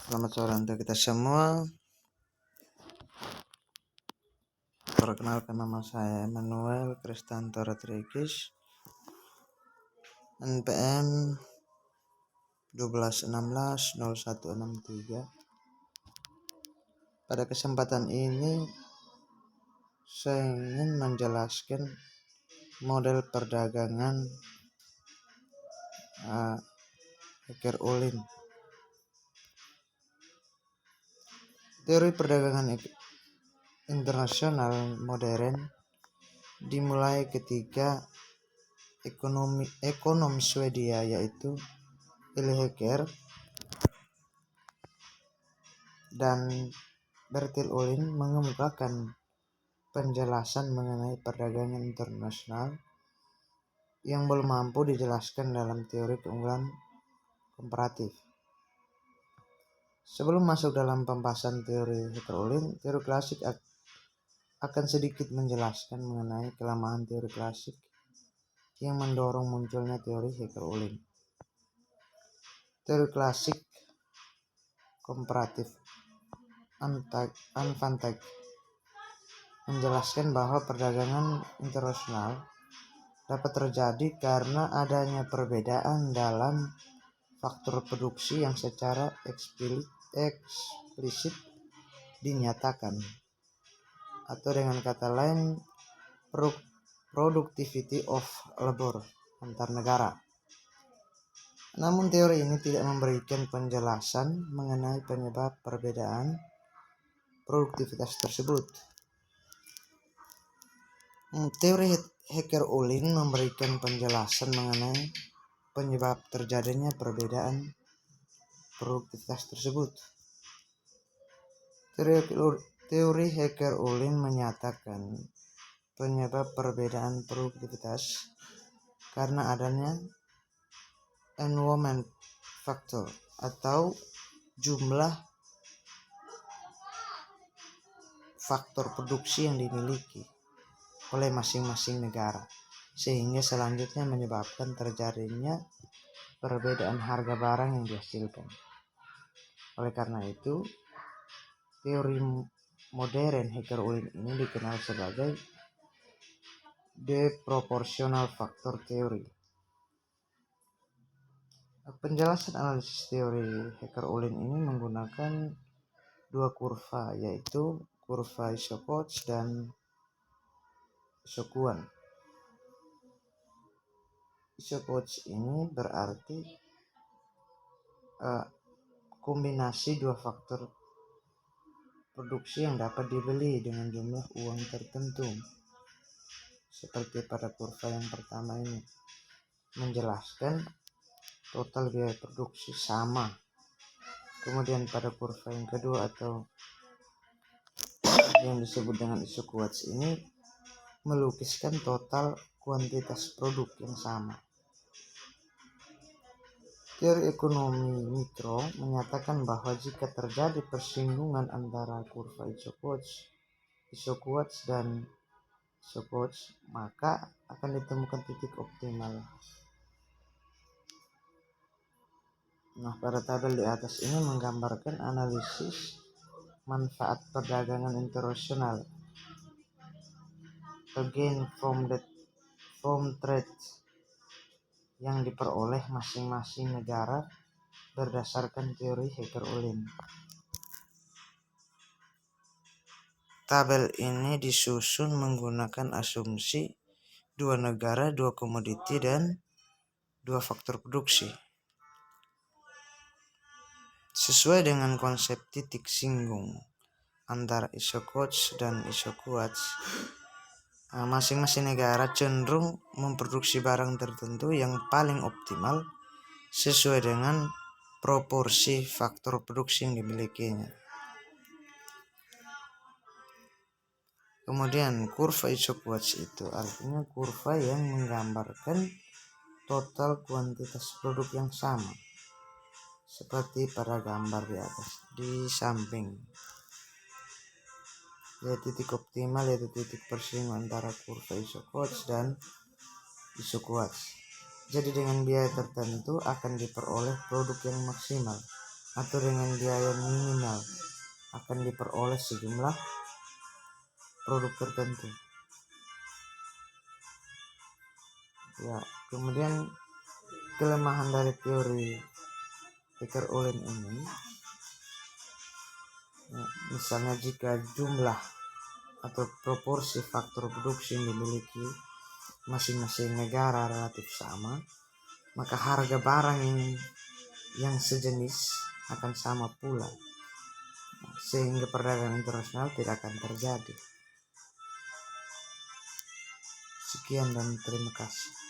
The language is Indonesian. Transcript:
Selamat sore untuk kita semua. Perkenalkan, nama saya Emmanuel Kristanto Rodriguez, NPM 12160163. Pada kesempatan ini saya ingin menjelaskan model perdagangan Hacker Ulin. Teori perdagangan internasional modern dimulai ketika ekonom Swedia yaitu Eli Hacker dan Bertil Ohlin mengemukakan penjelasan mengenai perdagangan internasional yang belum mampu dijelaskan dalam teori keunggulan komparatif. Sebelum masuk dalam pembahasan teori Hacker-Ohlin, teori klasik akan sedikit menjelaskan mengenai kelemahan teori klasik yang mendorong munculnya teori Hacker-Ohlin. Teori klasik komparatif Anfantek menjelaskan bahwa perdagangan internasional dapat terjadi karena adanya perbedaan dalam faktor produksi yang secara eksplisit dinyatakan, atau dengan kata lain productivity of labor antar negara. Namun teori ini tidak memberikan penjelasan mengenai penyebab perbedaan produktivitas tersebut. Teori Hacker-Ohlin memberikan penjelasan mengenai penyebab terjadinya perbedaan produktivitas tersebut. Teori Hacker-Ohlin menyatakan penyebab perbedaan produktivitas karena adanya environment factor atau jumlah faktor produksi yang dimiliki oleh masing-masing negara, sehingga selanjutnya menyebabkan terjadinya perbedaan harga barang yang dihasilkan. Oleh karena itu, teori modern Hacker-Ohlin ini dikenal sebagai the proportional factor theory. Penjelasan analisis teori Hacker-Ohlin ini menggunakan dua kurva, yaitu kurva Isokotz dan Isokwan. Isokotz ini berarti kombinasi dua faktor produksi yang dapat dibeli dengan jumlah uang tertentu. Seperti pada kurva yang pertama ini menjelaskan total biaya produksi sama. Kemudian pada kurva yang kedua atau yang disebut dengan Isokotz ini melukiskan total kuantitas produk yang sama. Teori ekonomi mikro menyatakan bahwa jika terjadi persinggungan antara kurva Isokotz dan Isokotz, maka akan ditemukan titik optimal. Nah, pada tabel di atas ini menggambarkan analisis manfaat perdagangan internasional, again from trade, yang diperoleh masing-masing negara berdasarkan teori Hacker-Ohlin. Tabel ini disusun menggunakan asumsi dua negara, dua komoditi, dan dua faktor produksi. Sesuai dengan konsep titik singgung antara Isokotz dan Isokwan, masing-masing negara cenderung memproduksi barang tertentu yang paling optimal sesuai dengan proporsi faktor produksi yang dimilikinya. Kemudian kurva Isokwan itu artinya kurva yang menggambarkan total kuantitas produk yang sama, seperti pada gambar di atas di samping. Titik optimal yaitu titik persinggungan antara kurva Isokotz dan Isokwan. Jadi dengan biaya tertentu akan diperoleh produk yang maksimal. atau dengan biaya minimal akan diperoleh sejumlah produk tertentu. Ya, kemudian kelemahan dari teori Peter Ulen ini, misalnya jika jumlah atau proporsi faktor produksi yang dimiliki masing-masing negara relatif sama, maka harga barang yang sejenis akan sama pula, sehingga perdagangan internasional tidak akan terjadi. Sekian dan terima kasih.